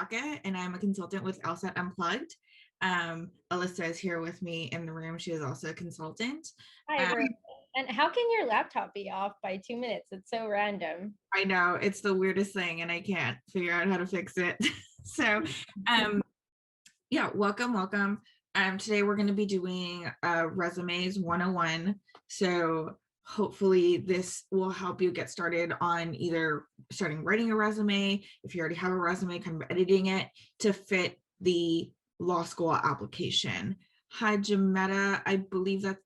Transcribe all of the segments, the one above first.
Ayaka, and I'm a consultant with LSAT Unplugged. Alisa is here with me in the room. She is also a consultant. Hi, everyone. And how can your laptop be off by 2 minutes? It's so random. I know, it's the weirdest thing, and I can't figure out how to fix it. So, yeah, welcome. Today we're going to be doing Resumes 101. So hopefully this will help you get started on either starting writing a resume, if you already have a resume, kind of editing it to fit the law school application. Hi, Jametta. I believe that,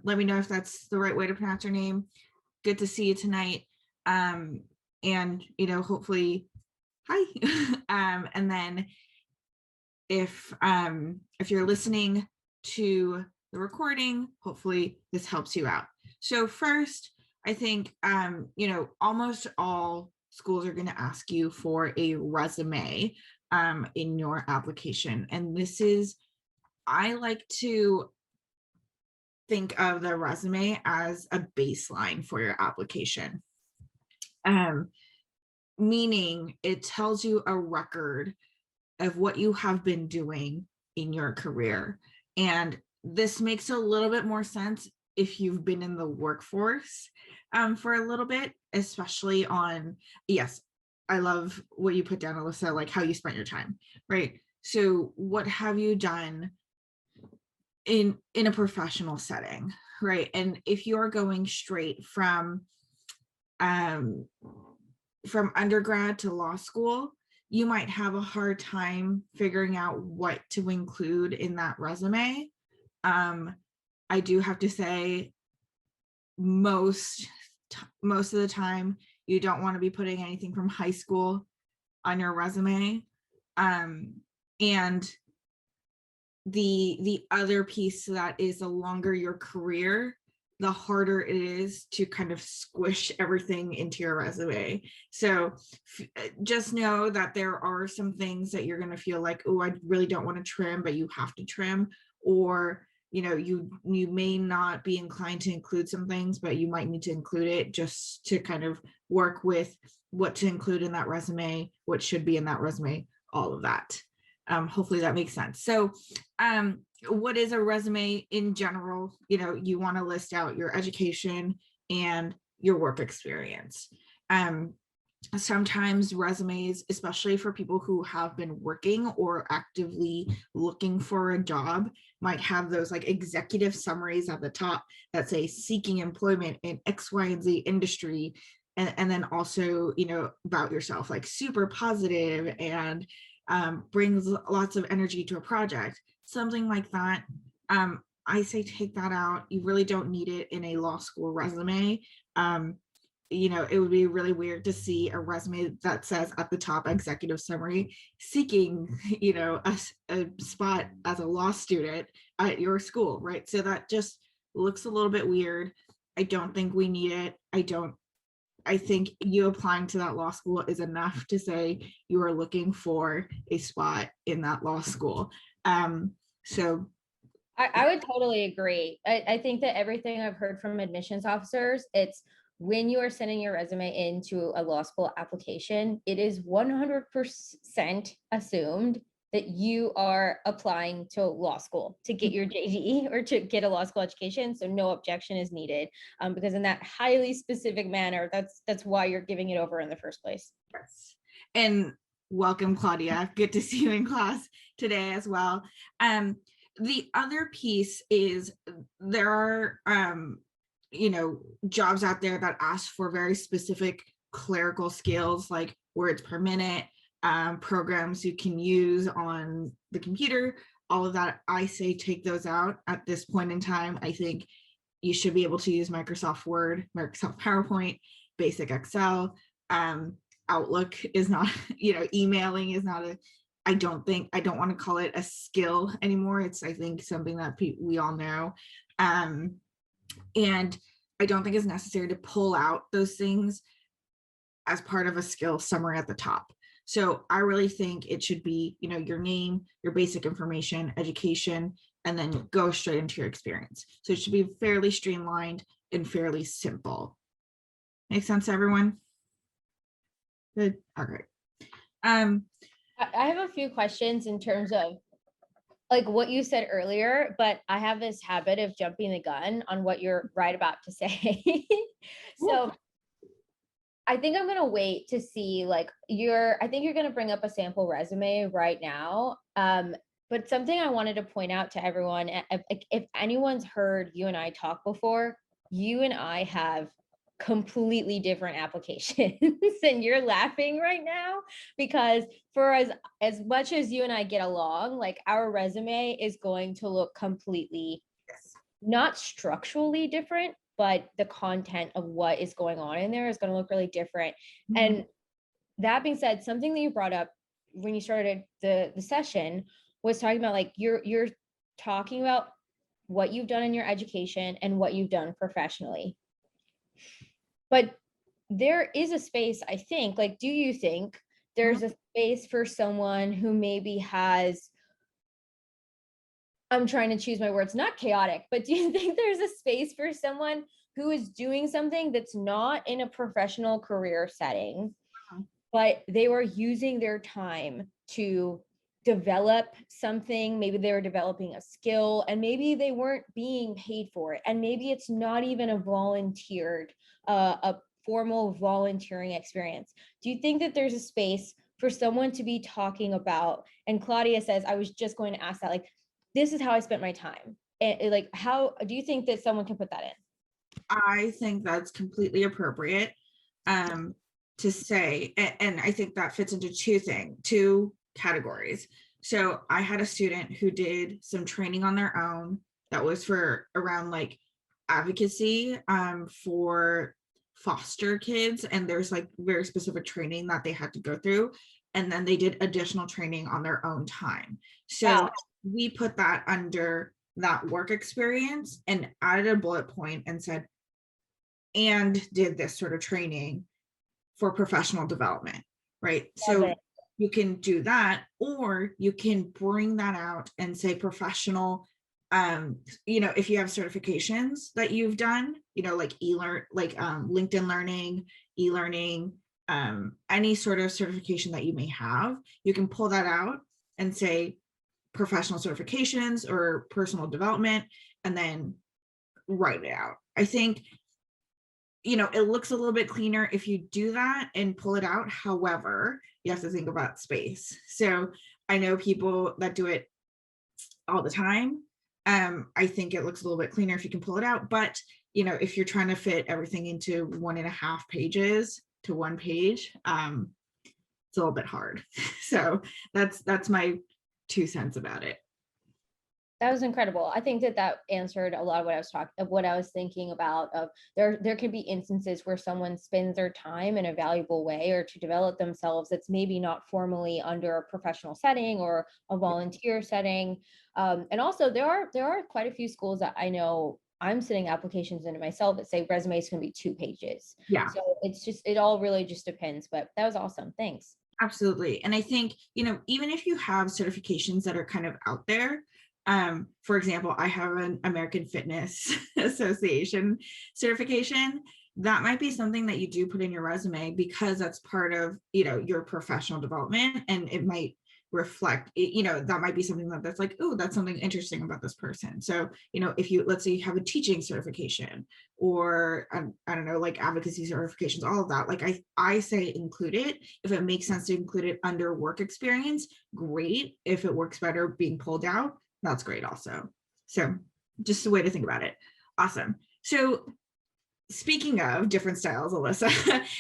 let me know if that's the right way to pronounce your name. Good to see you tonight. And, hopefully, hi. And then if you're listening to the recording, hopefully this helps you out. So first, I think, almost all schools are going to ask you for a resume in your application. And I like to think of the resume as a baseline for your application. Meaning it tells you a record of what you have been doing in your career. And this makes a little bit more sense if you've been in the workforce for a little bit, especially on, yes, I love what you put down, Alisa, like how you spent your time, right? So what have you done in a professional setting, right? And if you're going straight from undergrad to law school, you might have a hard time figuring out what to include in that resume. I do have to say, most of the time, you don't want to be putting anything from high school on your resume. And the other piece to that is the longer your career, the harder it is to kind of squish everything into your resume. So just know that there are some things that you're going to feel like, oh, I really don't want to trim, but you have to trim, or you may not be inclined to include some things, but you might need to include it just to kind of work with what to include in that resume, what should be in that resume, all of that. Hopefully that makes sense. So what is a resume in general? You want to list out your education and your work experience. Sometimes resumes, especially for people who have been working or actively looking for a job, might have those like executive summaries at the top that say seeking employment in X, Y, and Z industry. And then also, about yourself, like super positive and brings lots of energy to a project, something like that. I say take that out. You really don't need it in a law school resume. It would be really weird to see a resume that says at the top executive summary seeking, a spot as a law student at your school, right? So that just looks a little bit weird. I don't think we need it. I think you applying to that law school is enough to say you are looking for a spot in that law school. So I would totally agree. I think that everything I've heard from admissions officers, it's when you are sending your resume into a law school application, it is 100% assumed that you are applying to law school to get your JD or to get a law school education. So no objection is needed, because in that highly specific manner, that's why you're giving it over in the first place. Yes. And welcome, Claudia. Good to see you in class today as well. The other piece is there are, jobs out there that ask for very specific clerical skills, like words per minute, programs you can use on the computer, all of that. I say take those out at this point in time. I think you should be able to use Microsoft Word, Microsoft PowerPoint, basic Excel. Outlook is not, emailing is not I don't want to call it a skill anymore. It's, I think, something that we all know. And I don't think it's necessary to pull out those things as part of a skill summary at the top. So I really think it should be, your name, your basic information, education, and then go straight into your experience. So it should be fairly streamlined and fairly simple. Make sense, everyone? Good. All right. I have a few questions in terms of like what you said earlier, but I have this habit of jumping the gun on what you're right about to say. So I think I'm gonna wait to see like I think you're gonna bring up a sample resume right now. But something I wanted to point out to everyone, if anyone's heard you and I talk before, you and I have completely different applications. And you're laughing right now because for as much as you and I get along, like our resume is going to look completely Yes. not structurally different, but the content of what is going on in there is going to look really different. Mhm. And that being said, something that you brought up when you started the session was talking about like you're talking about what you've done in your education and what you've done professionally. But there is a space, I think, like, do you think there's a space for someone who maybe has, I'm trying to choose my words, not chaotic, but do you think there's a space for someone who is doing something that's not in a professional career setting, but they were using their time to develop something? Maybe they were developing a skill and maybe they weren't being paid for it. And maybe it's not even a a formal volunteering experience. Do you think that there's a space for someone to be talking about? And Claudia says, I was just going to ask that, like, this is how I spent my time. And like, how do you think that someone can put that in? I think that's completely appropriate to say, and I think that fits into two categories. So I had a student who did some training on their own that was for around like advocacy for foster kids, and there's like very specific training that they had to go through, and then they did additional training on their own time. So Wow. we put that under that work experience and added a bullet point and said, and did this sort of training for professional development, right? Love So it. you can do that, or you can bring that out and say professional, if you have certifications that you've done, like LinkedIn Learning, e-learning, any sort of certification that you may have, you can pull that out and say professional certifications or personal development, and then write it out. I think it looks a little bit cleaner if you do that and pull it out. However, you have to think about space. So I know people that do it all the time. I think it looks a little bit cleaner if you can pull it out. But if you're trying to fit everything into 1.5 pages to 1 page, it's a little bit hard. So that's my 2 cents about it. That was incredible. I think that answered a lot of what I was thinking about. Of there could be instances where someone spends their time in a valuable way or to develop themselves that's maybe not formally under a professional setting or a volunteer setting. And also there are quite a few schools that I know I'm sending applications into myself that say resumes can be 2 pages. Yeah. So it all really just depends. But that was awesome. Thanks. Absolutely. And I think, even if you have certifications that are kind of out there, for example, I have an American Fitness Association certification. That might be something that you do put in your resume because that's part of, your professional development, and it might reflect, that might be something that's like, oh, that's something interesting about this person. So, if let's say you have a teaching certification or I don't know, like advocacy certifications, all of that, like I say include it. If it makes sense to include it under work experience, great. If it works better being pulled out, that's great also. So just a way to think about it. Awesome. So speaking of different styles, Alisa,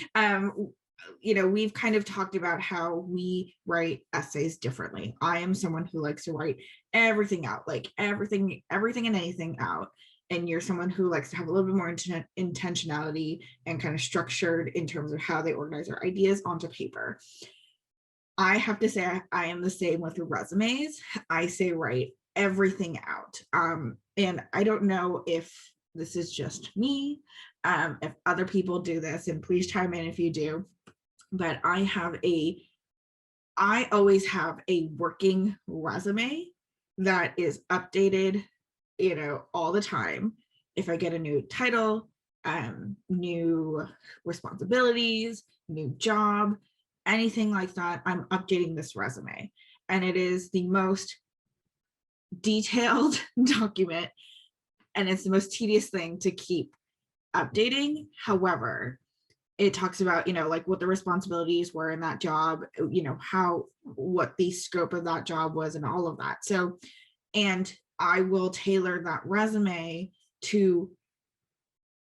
we've kind of talked about how we write essays differently. I am someone who likes to write everything out, like everything and anything out. And you're someone who likes to have a little bit more intentionality and kind of structured in terms of how they organize their ideas onto paper. I have to say, I am the same with the resumes. I say write everything out. And I don't know if this is just me, if other people do this, and please chime in if you do, but I always have a working resume that is updated, all the time. If I get a new title, new responsibilities, new job, anything like that, I'm updating this resume. And it is the most detailed document, and it's the most tedious thing to keep updating. However, it talks about, like what the responsibilities were in that job, what the scope of that job was and all of that. So, and I will tailor that resume to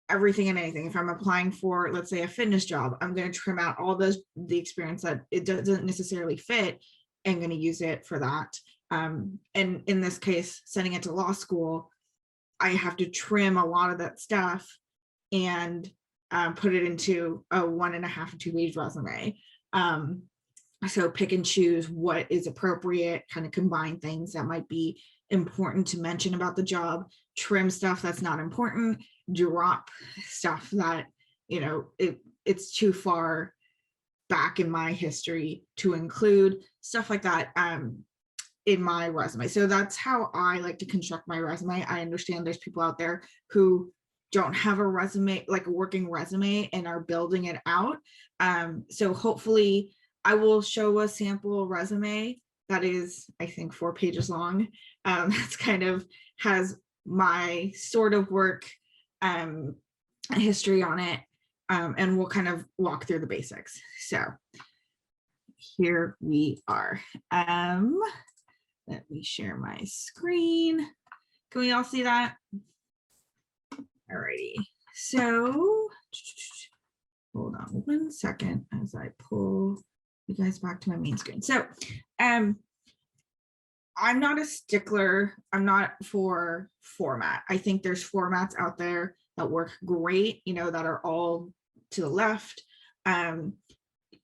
everything and anything. If I'm applying for, let's say, a fitness job, I'm going to trim out all the experience that it doesn't necessarily fit and going to use it for that. And in this case, sending it to law school, I have to trim a lot of that stuff and put it into a 1.5 to 2 page resume. So pick and choose what is appropriate, kind of combine things that might be important to mention about the job, trim stuff that's not important, drop stuff that, it's too far back in my history to include, stuff like that in my resume. So that's how I like to construct my resume. I understand there's people out there who don't have a resume, like a working resume, and are building it out. So hopefully I will show a sample resume that is, I think, 4 pages long. That's kind of has my sort of work history on it. And we'll kind of walk through the basics. So here we are. Let me share my screen. Can we all see that? Alrighty. So hold on 1 second as I pull you guys back to my main screen. So I'm not a stickler. I'm not for format. I think there's formats out there that work great, that are all to the left, that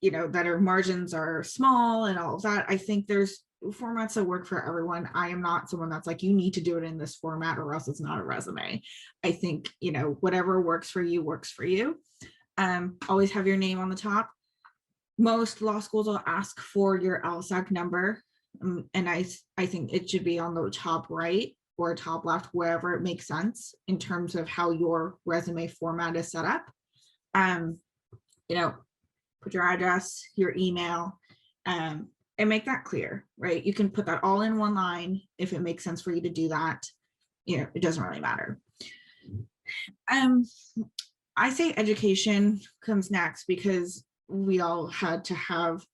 our margins are small and all of that. I think there's formats that work for everyone. I am not someone that's like, you need to do it in this format or else it's not a resume. I think, whatever works for you works for you. Always have your name on the top. Most law schools will ask for your LSAT number. And I think it should be on the top right or top left, wherever it makes sense in terms of how your resume format is set up. Put your address, your email, and make that clear, right? You can put that all in one line if it makes sense for you to do that. It doesn't really matter. I say education comes next because we all had to have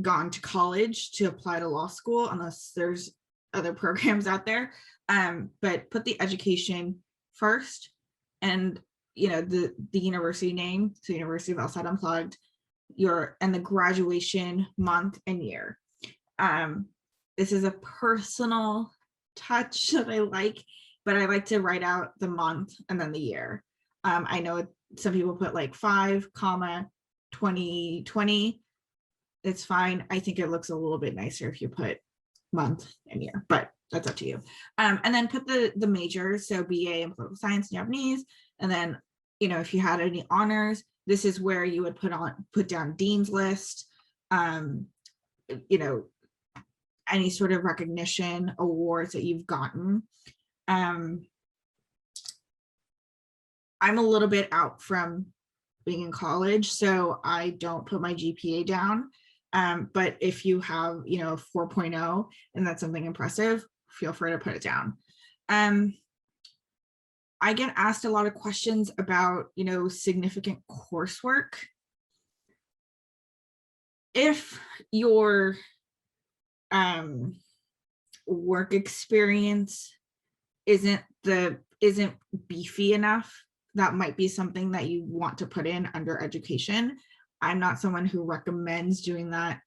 gone to college to apply to law school, unless there's other programs out there. But put the education first, and the university name, so University of LSAT Unplugged, and the graduation month and year. This is a personal touch that I like, but I like to write out the month and then the year. I know some people put like 5, 2020. It's fine. I think it looks a little bit nicer if you put month and year, but that's up to you. And then put the majors, so BA in political science and Japanese. And then, if you had any honors, this is where you would put down dean's list, any sort of recognition, awards that you've gotten. I'm a little bit out from being in college, so I don't put my GPA down. But if you have, 4.0 and that's something impressive, feel free to put it down. I get asked a lot of questions about, significant coursework. If your work experience isn't beefy enough, that might be something that you want to put in under education. I'm not someone who recommends doing that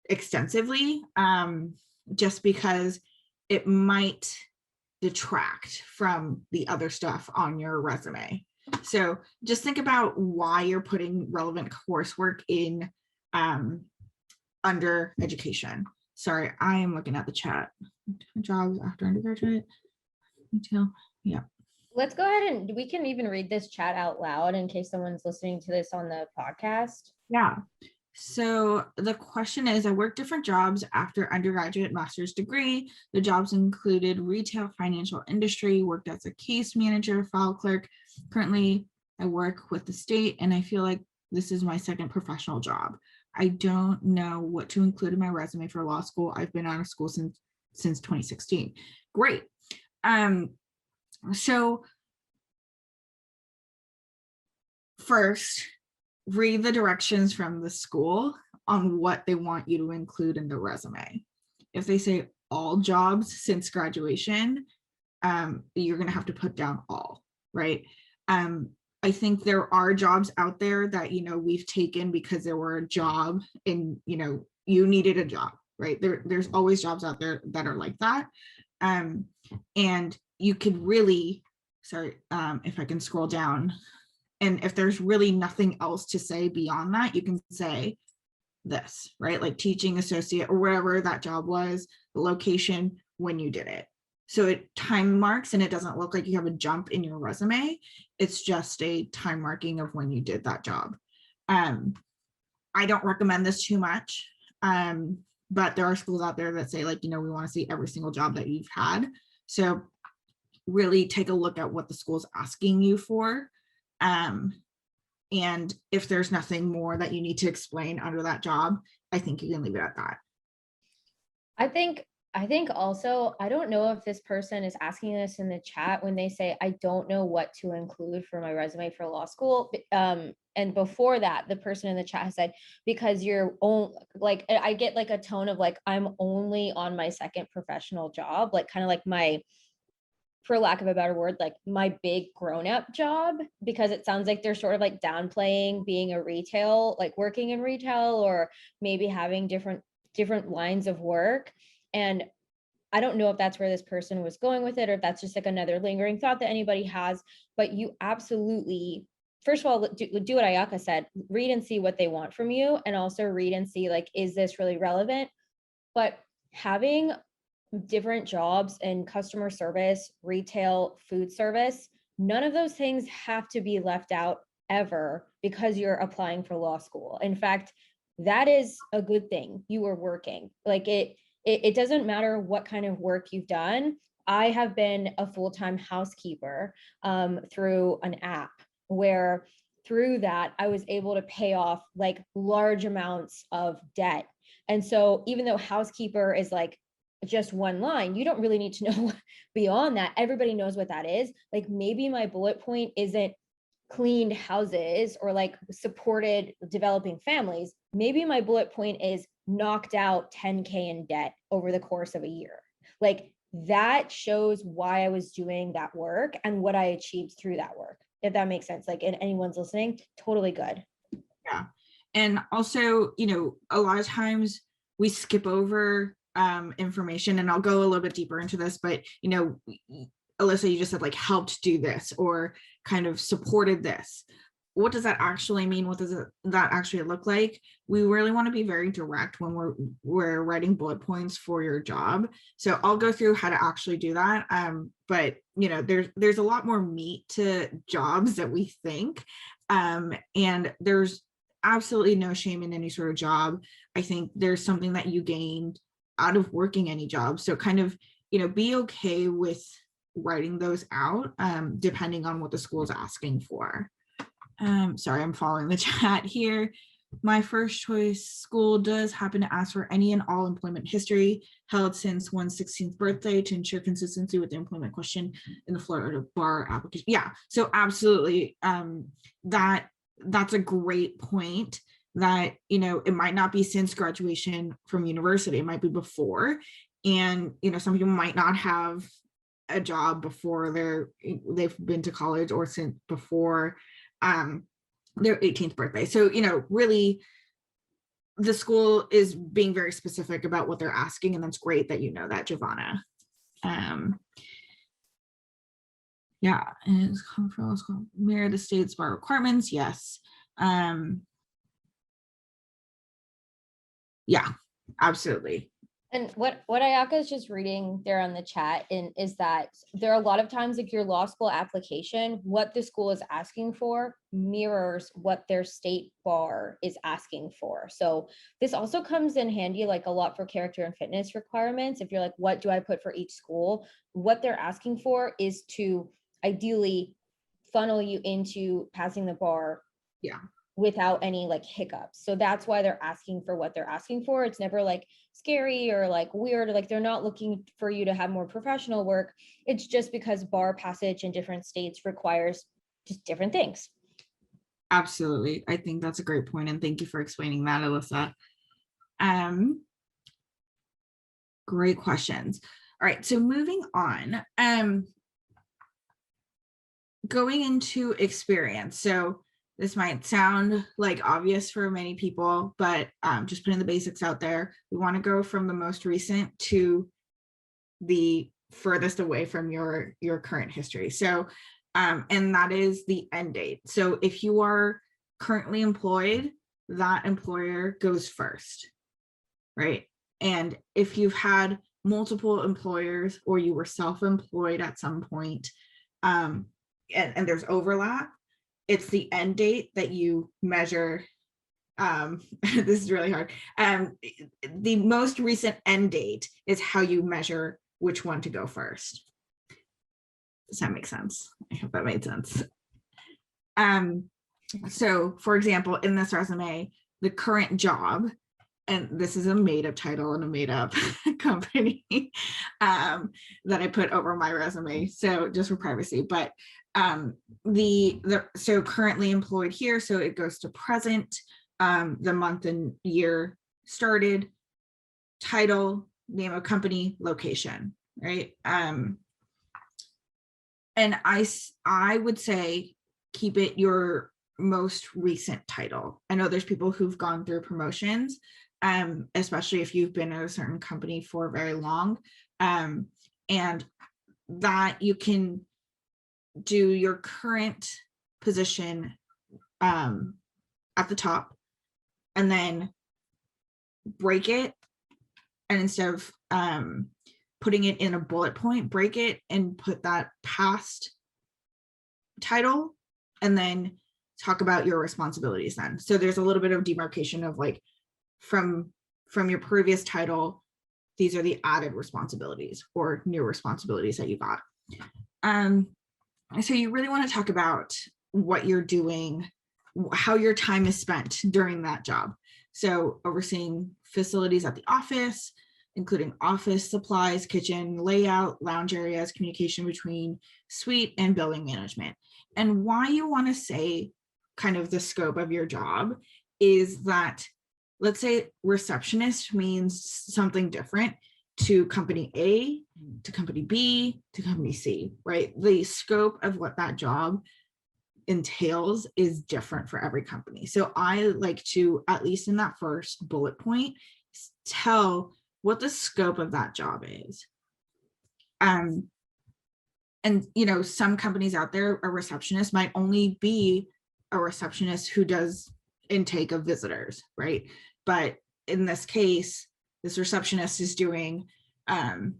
extensively, just because it might detract from the other stuff on your resume. So just think about why you're putting relevant coursework in under education. Sorry, I am looking at the chat. Jobs after undergraduate, retail, yeah. Let's go ahead and we can even read this chat out loud in case someone's listening to this on the podcast. Yeah. So the question is, I worked different jobs after undergraduate master's degree. The jobs included retail, financial industry, worked as a case manager, file clerk. Currently, I work with the state and I feel like this is my second professional job. I don't know what to include in my resume for law school. I've been out of school since 2016. Great. So first, read the directions from the school on what they want you to include in the resume. If they say all jobs since graduation, you're going to have to put down all, right? I think there are jobs out there that, we've taken because there were a job and, you needed a job, right? There's always jobs out there that are like that. And you could really, if I can scroll down, and if there's really nothing else to say beyond that, you can say this, right? Like teaching associate or wherever that job was, the location, when you did it. So it time marks and it doesn't look like you have a jump in your resume. It's just a time marking of when you did that job. I don't recommend this too much, but there are schools out there that say like, we want to see every single job that you've had. So really take a look at what the school's asking you for. And if there's nothing more that you need to explain under that job, I think you can leave it at that. I think also, I don't know if this person is asking this in the chat when they say, I don't know what to include for my resume for law school. And before that, the person in the chat has said, because you're like, I get like a tone of like, I'm only on my second professional job, like kind of like my, for lack of a better word, like my big grown-up job, because it sounds like they're sort of like downplaying being a retail, like working in retail, or maybe having different lines of work. And I don't know if that's where this person was going with it, or if that's just like another lingering thought that anybody has, but you absolutely, first of all, do what Ayaka said, read and see what they want from you, and also read and see like, is this really relevant? But having different jobs in customer service, retail, food service, none of those things have to be left out ever because you're applying for law school. In fact, that is a good thing. You are working. Like it doesn't matter what kind of work you've done. I have been a full-time housekeeper through an app where through that I was able to pay off like large amounts of debt. And so even though housekeeper is like just one line, you don't really need to know beyond that. Everybody knows what that is. Like maybe my bullet point isn't cleaned houses or like supported developing families. Maybe my bullet point is knocked out 10K in debt over the course of a year. Like that shows why I was doing that work and what I achieved through that work. If that makes sense, like, and anyone's listening, totally good. Yeah. And also, a lot of times we skip over information, and I'll go a little bit deeper into this, but, Alisa, you just said like helped do this or kind of supported this. What does that actually mean? What does that actually look like? We really want to be very direct when we're writing bullet points for your job. So I'll go through how to actually do that. But there's a lot more meat to jobs that we think. And there's absolutely no shame in any sort of job. I think there's something that you gained out of working any job. So kind of, be okay with writing those out, depending on what the school is asking for. Sorry, I'm following the chat here. My first choice school does happen to ask for any and all employment history held since one's 16th birthday to ensure consistency with the employment question in the Florida bar application. Yeah, so absolutely. That's a great point, that it might not be since graduation from university, it might be before. And some people might not have a job before they've been to college or since before their 18th birthday. So really the school is being very specific about what they're asking, and that's great that that, Giovanna. Yeah, and it's mirror the state's bar requirements. Yes. Yeah, absolutely. And what Ayaka is just reading there on the chat is that there are a lot of times like your law school application, what the school is asking for mirrors what their state bar is asking for. So this also comes in handy like a lot for character and fitness requirements. If you're like, what do I put for each school? What they're asking for is to ideally funnel you into passing the bar. Yeah. without any like hiccups. So that's why they're asking for what they're asking for. It's never like scary or like weird, like they're not looking for you to have more professional work. It's just because bar passage in different states requires just different things. Absolutely. I think that's a great point, and thank you for explaining that, Alisa. Great questions. All right, so moving on, going into experience. So this might sound like obvious for many people, but just putting the basics out there. We want to go from the most recent to the furthest away from your current history. So, and that is the end date. So if you are currently employed, that employer goes first, right? And if you've had multiple employers or you were self-employed at some point, and there's overlap, it's the end date that you measure. This is really hard. The most recent end date is how you measure which one to go first. Does that make sense? I hope that made sense. So for example, in this resume, the current job, and this is a made-up title and a made-up company that I put over my resume, so just for privacy, but so currently employed here, so it goes to present, the month and year started, title, name of company, location, right? And I would say keep it your most recent title. I know there's people who've gone through promotions, especially if you've been at a certain company for very long, and that you can do your current position at the top and then break it, and instead of putting it in a bullet point, break it and put that past title and then talk about your responsibilities then. So there's a little bit of demarcation of like from your previous title, these are the added responsibilities or new responsibilities that you got. So you really want to talk about what you're doing, how your time is spent during that job. So overseeing facilities at the office, including office supplies, kitchen layout, lounge areas, communication between suite and building management. And why you want to say kind of the scope of your job is that, let's say receptionist means something different to company A, to company B, to company C, right? The scope of what that job entails is different for every company. So I like to, at least in that first bullet point, tell what the scope of that job is. And you know, some companies out there, a receptionist might only be a receptionist who does intake of visitors, right? But in this case, this receptionist is doing, you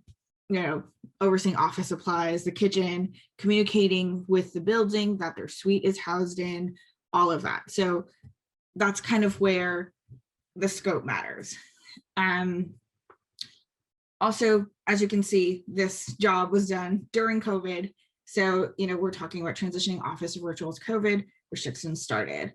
know, overseeing office supplies, the kitchen, communicating with the building that their suite is housed in, all of that. So that's kind of where the scope matters. Also, as you can see, this job was done during COVID. So, you know, we're talking about transitioning office to virtual as COVID restrictions started.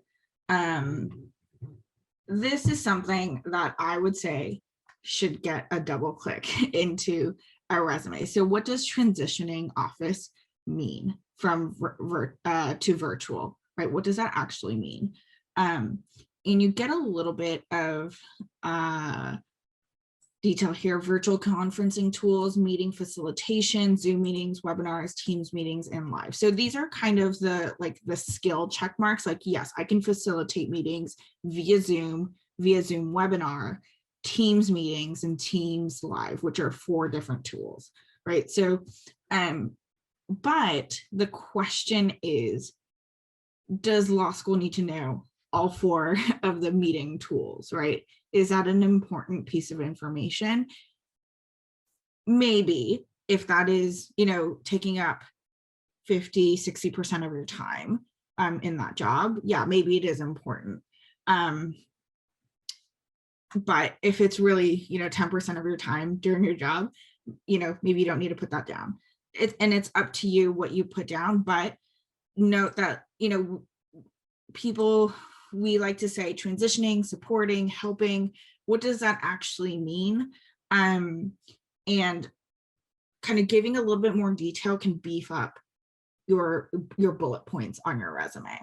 This is something that I would say should get a double click into a resume. So what does transitioning office mean from to virtual, right? What does that actually mean? And you get a little bit of detail here: virtual conferencing tools, meeting facilitation, Zoom meetings, webinars, Teams meetings, and live. So these are kind of the skill check marks. Like, yes, I can facilitate meetings via Zoom webinar, Teams meetings, and Teams live, which are 4 different tools, right? So, but the question is, does law school need to know all 4 of the meeting tools, right? Is that an important piece of information? Maybe, if that is, you know, taking up 50, 60% of your time in that job, yeah, maybe it is important. But if it's really, you know, 10% of your time during your job, you know, maybe you don't need to put that down. And it's up to you what you put down, but note that, you know, people we like to say transitioning, supporting, helping. What does that actually mean? And kind of giving a little bit more detail can beef up your bullet points on your resume.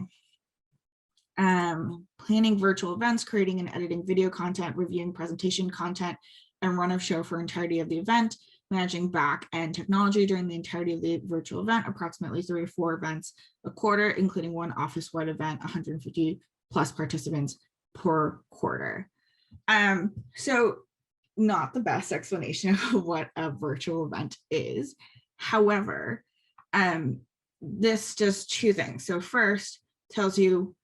Planning virtual events, creating and editing video content, reviewing presentation content, and run of show for entirety of the event, managing back end technology during the entirety of the virtual event, approximately 3 or 4 events a quarter, including one office-wide event, 150 plus participants per quarter. So not the best explanation of what a virtual event is. However, this does 2 things. So first, tells you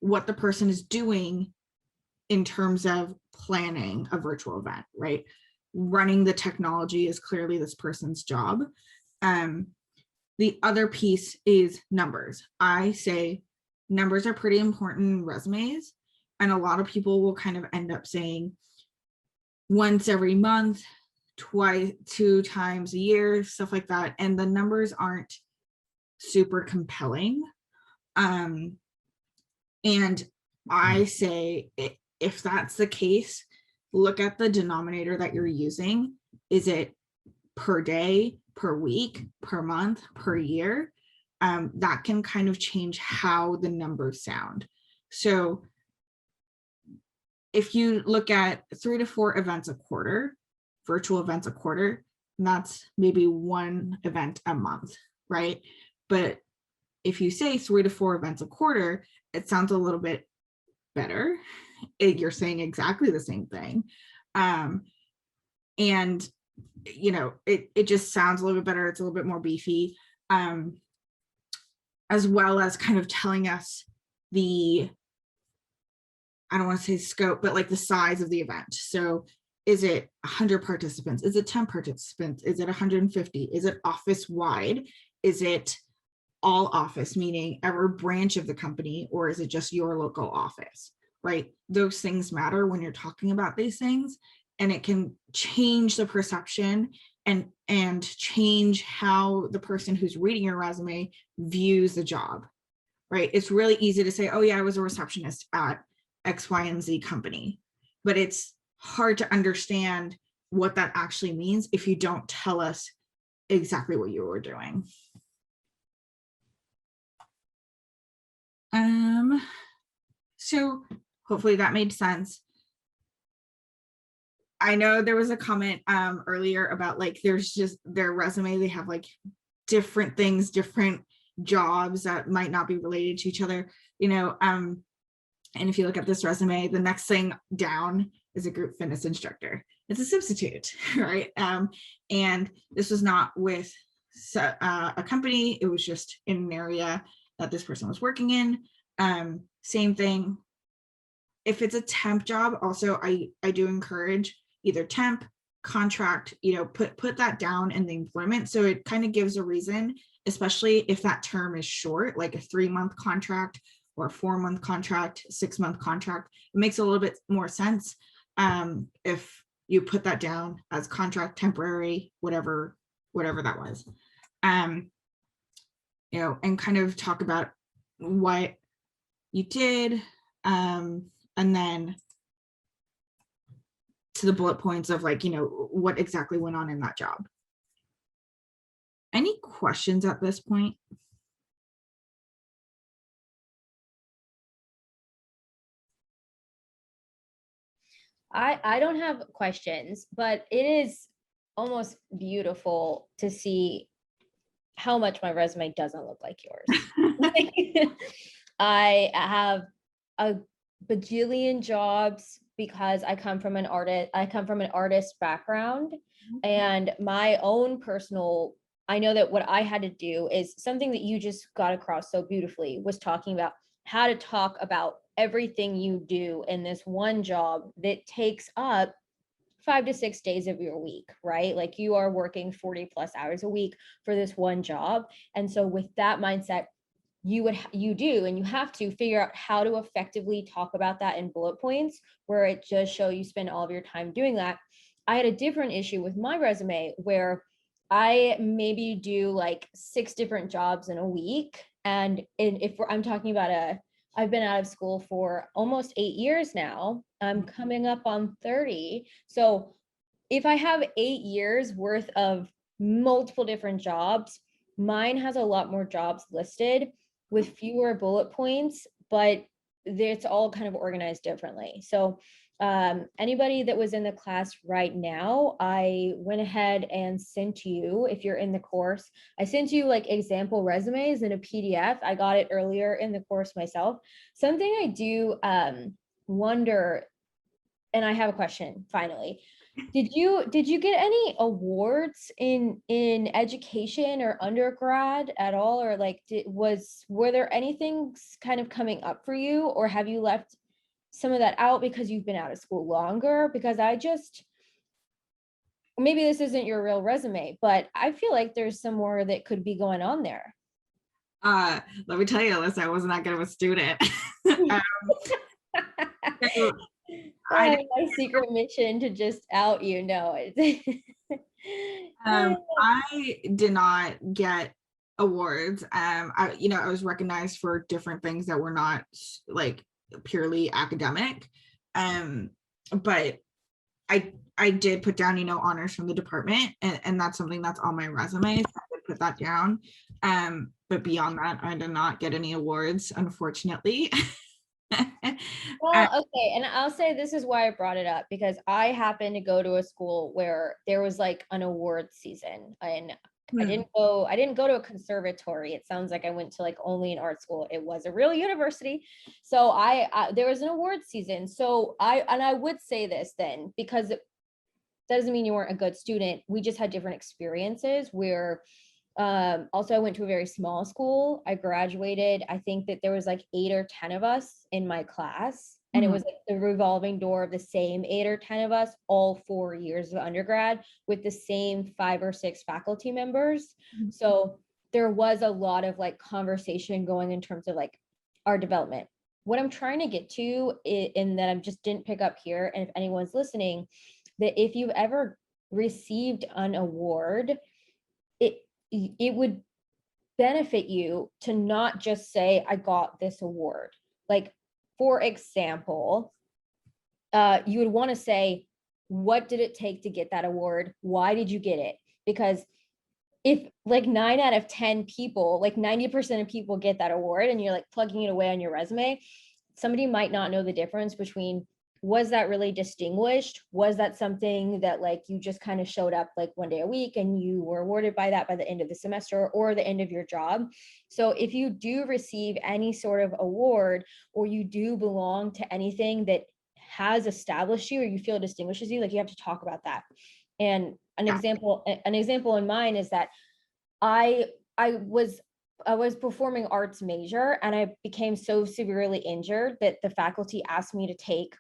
what the person is doing in terms of planning a virtual event, right? Running the technology is clearly this person's job. The other piece is numbers. I say numbers are pretty important in resumes, and a lot of people will kind of end up saying once every month, twice, 2 times a year, stuff like that. And the numbers aren't super compelling. And I say, if that's the case, look at the denominator that you're using. Is it per day, per week, per month, per year? That can kind of change how the numbers sound. So if you look at 3 to 4 events a quarter, virtual events a quarter, and that's maybe 1 event a month, right? But if you say 3 to 4 events a quarter, it sounds a little bit better. You're saying exactly the same thing. And, you know, it just sounds a little bit better. It's a little bit more beefy, as well as kind of telling us the, I don't want to say scope, but like the size of the event. So is it 100 participants? Is it 10 participants? Is it 150? Is it office wide? Is it all office, meaning every branch of the company, or is it just your local office, right? Those things matter when you're talking about these things, and it can change the perception and change how the person who's reading your resume views the job, right? It's really easy to say, oh yeah, I was a receptionist at X, Y, and Z company, but it's hard to understand what that actually means if you don't tell us exactly what you were doing. So hopefully that made sense. I know there was a comment earlier about like there's just their resume, they have like different things, different jobs that might not be related to each other, you know. And if you look at this resume, the next thing down is a group fitness instructor. It's a substitute, right? And this was not with a company, it was just in an area that this person was working in. Same thing. If it's a temp job, also I do encourage either temp, contract, you know, put that down in the employment. So it kind of gives a reason, especially if that term is short, like a 3-month contract or a 4-month contract, 6-month contract. It makes a little bit more sense if you put that down as contract, temporary, whatever that was. You know, and kind of talk about what you did, and then to the bullet points of like, you know, what exactly went on in that job. Any questions at this point? I don't have questions, but it is almost beautiful to see how much my resume doesn't look like yours. I have a bajillion jobs because I come from an artist background, and my own personal, I know that what I had to do is something that you just got across so beautifully, was talking about how to talk about everything you do in this one job that takes up 5 to 6 days of your week, right? Like you are working 40 plus hours a week for this one job. And so with that mindset, you have to figure out how to effectively talk about that in bullet points where it just show you spend all of your time doing that. I had a different issue with my resume where I maybe do like 6 different jobs in a week. And if I'm talking about I've been out of school for almost 8 years now. I'm coming up on 30. So if I have 8 years worth of multiple different jobs, mine has a lot more jobs listed with fewer bullet points, but it's all kind of organized differently. So anybody that was in the class right now, I went ahead and sent you, if you're in the course, I sent you like example resumes in a PDF. I got it earlier in the course myself. Something I do wonder, and I have a question finally. Did you get any awards in education or undergrad at all, or like were there anything kind of coming up for you, or have you left some of that out because you've been out of school longer? Because I just, maybe this isn't your real resume, but I feel like there's some more that could be going on there. Let me tell you, Alyssa, I was not good of a student. um, so I, My secret mission to just out you know it. I did not get awards. I was recognized for different things that were not like purely academic. But I did put down, honors from the department, and that's something that's on my resume. So I would put that down. But beyond that, I did not get any awards, unfortunately. Well, okay, and I'll say this is why I brought it up, because I happened to go to a school where there was like an award season, and I didn't go to a conservatory. It sounds like I went to like only an art school. It was a real university. So there was an award season. So I would say this then, because it doesn't mean you weren't a good student. We just had different experiences where also I went to a very small school. I graduated, I think that there was like 8 or 10 of us in my class, and it was like the revolving door of the same 8 or 10 of us all 4 years of undergrad with the same 5 or 6 faculty members. So there was a lot of like conversation going in terms of like our development. What I'm trying to get to, in that I just didn't pick up here, and if anyone's listening, that if you've ever received an award, it would benefit you to not just say, I got this award. Like, for example, you would want to say, what did it take to get that award? Why did you get it? Because if like 9 out of 10 people, like 90% of people get that award, and you're like plugging it away on your resume, somebody might not know the difference between, was that really distinguished? Was that something that like you just kind of showed up like one day a week and you were awarded by that by the end of the semester or the end of your job? So if you do receive any sort of award, or you do belong to anything that has established you or you feel distinguishes you, like you have to talk about that. And an example in mine is that I was performing arts major, and I became so severely injured that the faculty asked me to take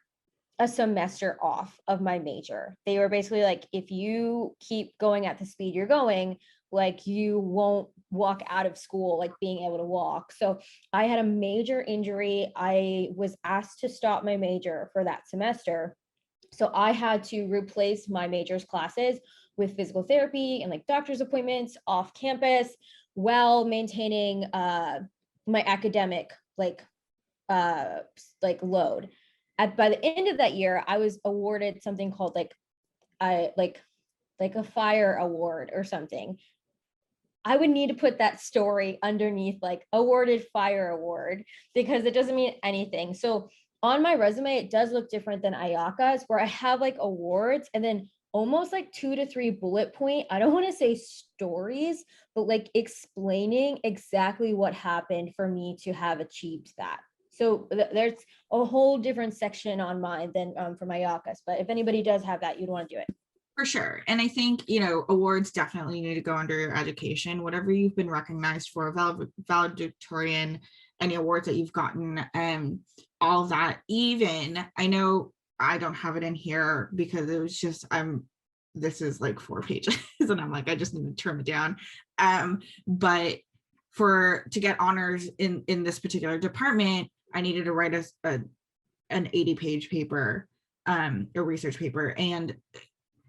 a semester off of my major. They were basically like, if you keep going at the speed you're going, like you won't walk out of school like being able to walk. So I had a major injury. I was asked to stop my major for that semester. So I had to replace my major's classes with physical therapy and like doctor's appointments off campus, while maintaining my academic like load. By the end of that year, I was awarded something called like a fire award or something. I would need to put that story underneath like awarded fire award, because it doesn't mean anything. So on my resume, it does look different than Ayaka's, where I have like awards and then almost like 2 to 3 bullet point, I don't want to say stories, but like explaining exactly what happened for me to have achieved that. So there's a whole different section on mine than from Ayaka's, but if anybody does have that, you'd want to do it. For sure. And I think, awards definitely need to go under your education, whatever you've been recognized for, valedictorian, any awards that you've gotten, all that. Even, I know I don't have it in here because it was just, this is like 4 pages and I'm like, I just need to trim it down. But to get honors in this particular department, I needed to write an 80-page paper, a research paper. And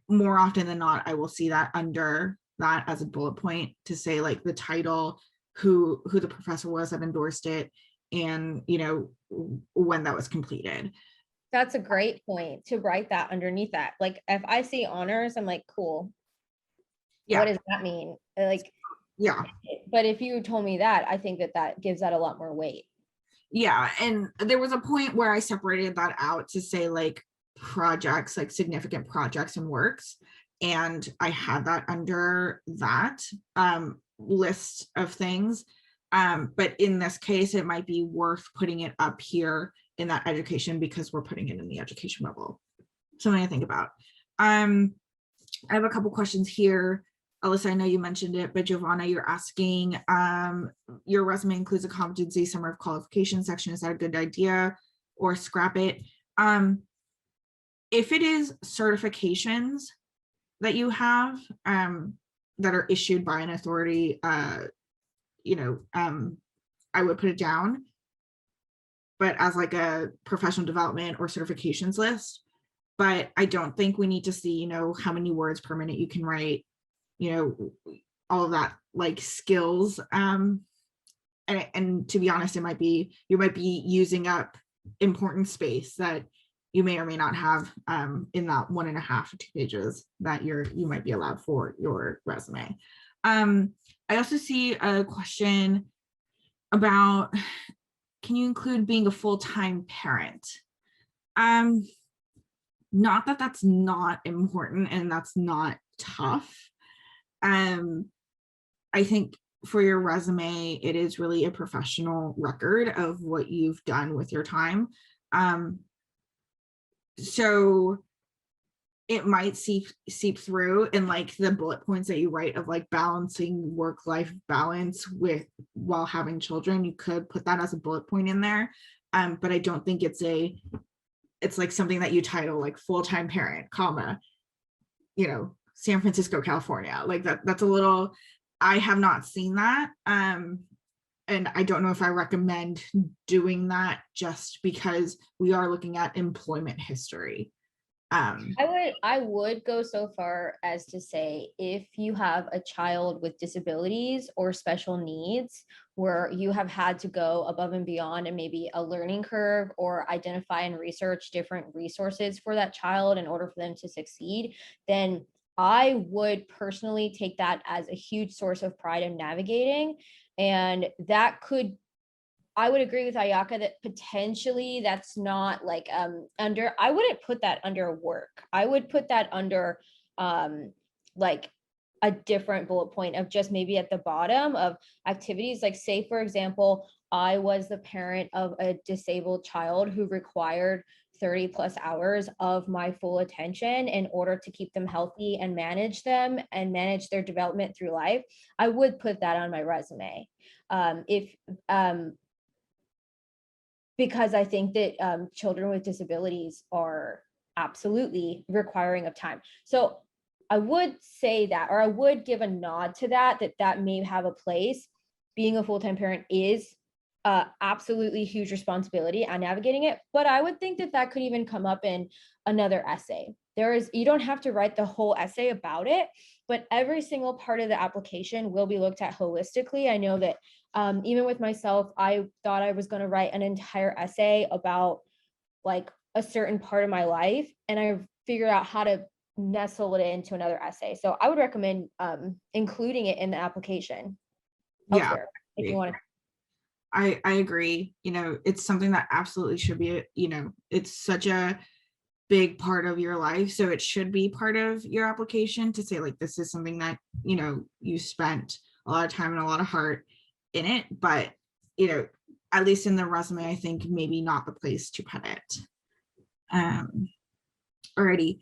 more often than not, I will see that under that as a bullet point to say like the title, who the professor was that endorsed it, and, you know, when that was completed. That's a great point to write that underneath that. Like if I see honors, I'm like, cool. Yeah. What does that mean? Like, Yeah. but if you told me that, I think that gives that a lot more weight. Yeah. And there was a point where I separated that out to say like projects, like significant projects and works. And I had that under that list of things. But in this case, it might be worth putting it up here in that education because we're putting it in the education level. Something to think about. I have a couple questions here. Alisa, I know you mentioned it, but Giovanna, you're asking, your resume includes a competency summary of qualification section. Is that a good idea or scrap it? If it is certifications that you have that are issued by an authority, you know, I would put it down, but as like a professional development or certifications list. But I don't think we need to see, you know, how many words per minute you can write, you know, all of that like skills. And to be honest, you might be using up important space that you may or may not have in that 1.5 to 2 pages that you might be allowed for your resume. I also see a question about, can you include being a full-time parent? Not that that's not important and that's not tough. I think for your resume, it is really a professional record of what you've done with your time. So it might seep through in like the bullet points that you write of like balancing work-life balance with while having children. You could put that as a bullet point in there. But I don't think it's like something that you title like full-time parent, comma, you know, San Francisco, California. Like that's a little, I have not seen that. And I don't know if I recommend doing that just because we are looking at employment history. I would go so far as to say, if you have a child with disabilities or special needs where you have had to go above and beyond and maybe a learning curve or identify and research different resources for that child in order for them to succeed, then I would personally take that as a huge source of pride in navigating. And that could, I would agree with Ayaka that potentially that's not like under, I wouldn't put that under work. I would put that under like a different bullet point of just maybe at the bottom of activities. Like say, for example, I was the parent of a disabled child who required 30 plus hours of my full attention in order to keep them healthy and manage them and manage their development through life. I would put that on my resume. Because I think that children with disabilities are absolutely requiring of time. So I would say that, or I would give a nod to that may have a place. Being a full-time parent is absolutely huge responsibility on navigating it, but I would think that could even come up in another essay. You don't have to write the whole essay about it, but every single part of the application will be looked at holistically. I know that even with myself, I thought I was going to write an entire essay about like a certain part of my life, and I figured out how to nestle it into another essay. So I would recommend including it in the application elsewhere if you want to. I agree. You know, it's something that absolutely should be, you know, it's such a big part of your life. So it should be part of your application to say like, this is something that, you know, you spent a lot of time and a lot of heart in it, but, you know, at least in the resume, I think maybe not the place to put it. Alrighty.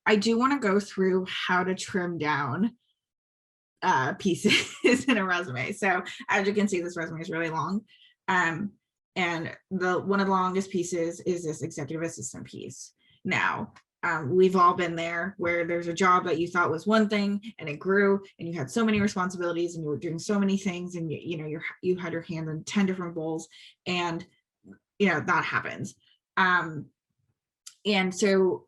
I do want to go through how to trim down pieces in a resume. So as you can see, this resume is really long. And one of the longest pieces is this executive assistant piece. Now, we've all been there where there's a job that you thought was one thing and it grew and you had so many responsibilities and you were doing so many things and you had your hand in 10 different bowls, and you know that happens. And so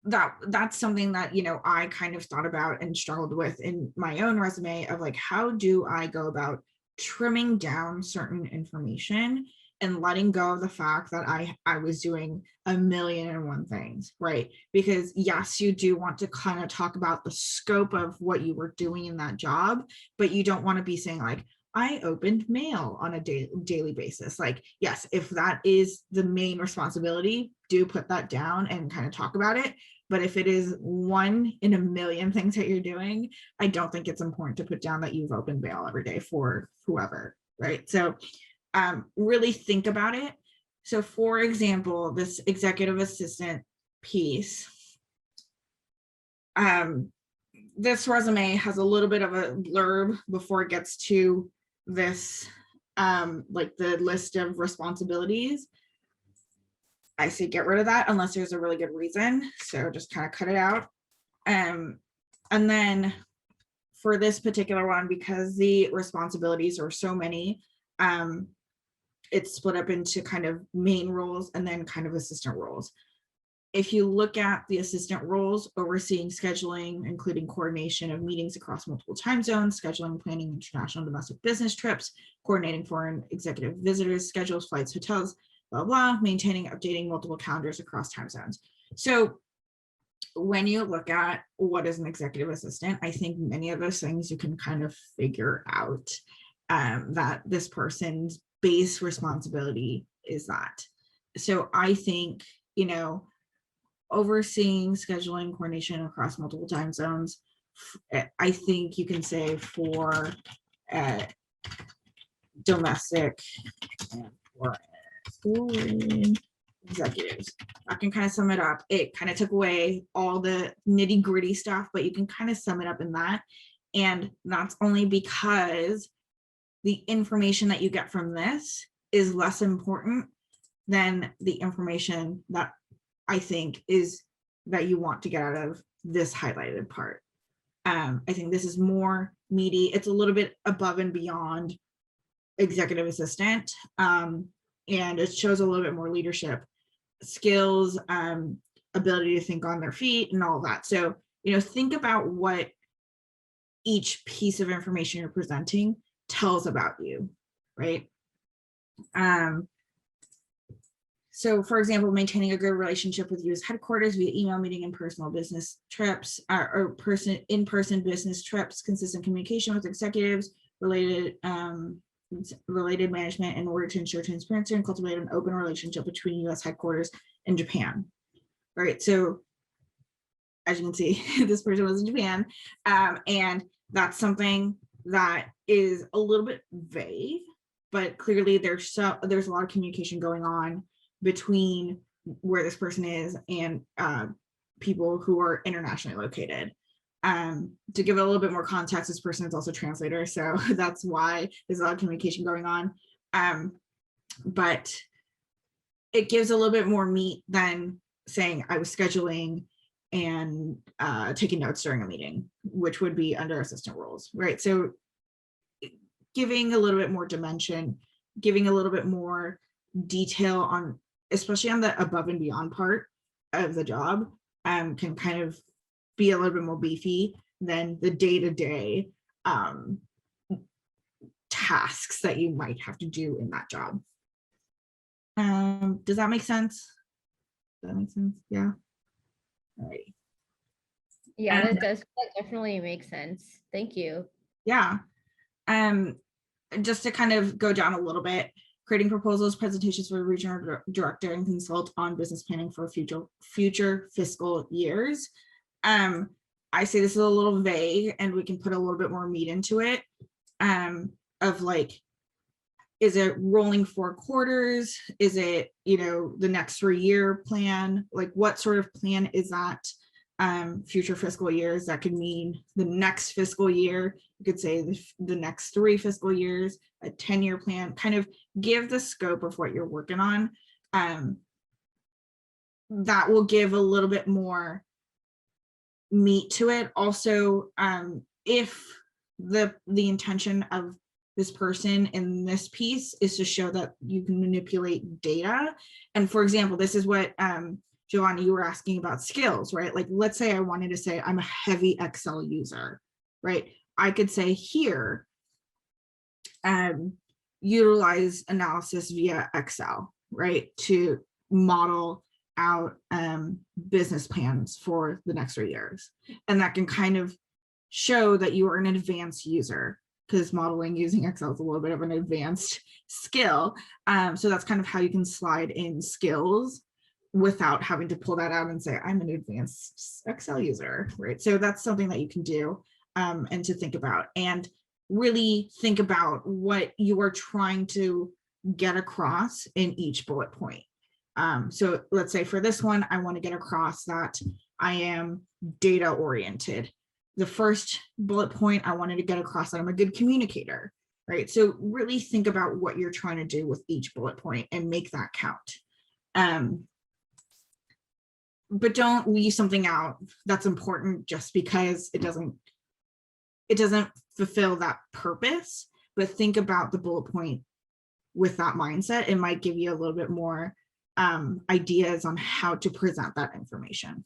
that's something that, you know, I kind of thought about and struggled with in my own resume of like, how do I go about trimming down certain information and letting go of the fact that I was doing a million and one things, right? Because yes, you do want to kind of talk about the scope of what you were doing in that job, but you don't want to be saying like, I opened mail on a daily basis. Like, yes, if that is the main responsibility, do put that down and kind of talk about it. But if it is one in a million things that you're doing, I don't think it's important to put down that you've opened mail every day for whoever, right? So really think about it. So for example, this executive assistant piece, this resume has a little bit of a blurb before it gets to this, like the list of responsibilities. I say get rid of that unless there's a really good reason. So just kind of cut it out. And then for this particular one, because the responsibilities are so many, it's split up into kind of main roles and then kind of assistant roles. If you look at the assistant roles, overseeing scheduling, including coordination of meetings across multiple time zones, scheduling, planning international and domestic business trips, coordinating foreign executive visitors, schedules, flights, hotels, blah, blah, maintaining, updating multiple calendars across time zones. So when you look at what is an executive assistant, I think many of those things you can kind of figure out that this person's base responsibility is that. So I think, you know, overseeing scheduling coordination across multiple time zones, I think you can say for domestic and foreign executives. I can kind of sum it up. It kind of took away all the nitty gritty stuff, but you can kind of sum it up in that. And that's only because the information that you get from this is less important than the information that I think is that you want to get out of this highlighted part. I think this is more meaty. It's a little bit above and beyond executive assistant, and it shows a little bit more leadership skills, ability to think on their feet and all that. So, you know, think about what each piece of information you're presenting tells about you, right? So for example, maintaining a good relationship with US headquarters via email, meeting, and personal business trips, or in-person business trips, consistent communication with executives, related management in order to ensure transparency and cultivate an open relationship between US headquarters and Japan. All right, so as you can see, this person was in Japan, and that's something that is a little bit vague, but clearly there's a lot of communication going on between where this person is and people who are internationally located. To give a little bit more context, this person is also a translator, so that's why there's a lot of communication going on. But it gives a little bit more meat than saying I was scheduling and taking notes during a meeting, which would be under assistant roles, right? So giving a little bit more dimension, giving a little bit more detail on, especially on the above and beyond part of the job, can kind of be a little bit more beefy than the day-to-day tasks that you might have to do in that job. Does that make sense? Does that make sense? Yeah. All right. Yeah, that definitely makes sense. Thank you. Yeah. Just to kind of go down a little bit, creating proposals, presentations for the regional director, and consult on business planning for future fiscal years. I say this is a little vague, and we can put a little bit more meat into it, of like, is it rolling 4 quarters? Is it, you know, the next 3-year plan? Like, what sort of plan is that? Future fiscal years, that could mean the next fiscal year. You could say the next 3 fiscal years, a 10-year plan, kind of give the scope of what you're working on. That will give a little bit more meat to it. Also, if the intention of this person in this piece is to show that you can manipulate data. And for example, this is what Giovanni, you were asking about skills, right? Like, let's say I wanted to say I'm a heavy Excel user, right? I could say here, utilize analysis via Excel, right, to model out business plans for the next 3 years. And that can kind of show that you are an advanced user, because modeling using Excel is a little bit of an advanced skill. So that's kind of how you can slide in skills without having to pull that out and say, I'm an advanced Excel user, right? So that's something that you can do and to think about, and really think about what you are trying to get across in each bullet point. So let's say for this one, I want to get across that I am data oriented. The first bullet point, I wanted to get across that I'm a good communicator, right? So really think about what you're trying to do with each bullet point and make that count. But don't leave something out that's important just because it doesn't fulfill that purpose. But think about the bullet point with that mindset. It might give you a little bit more ideas on how to present that information.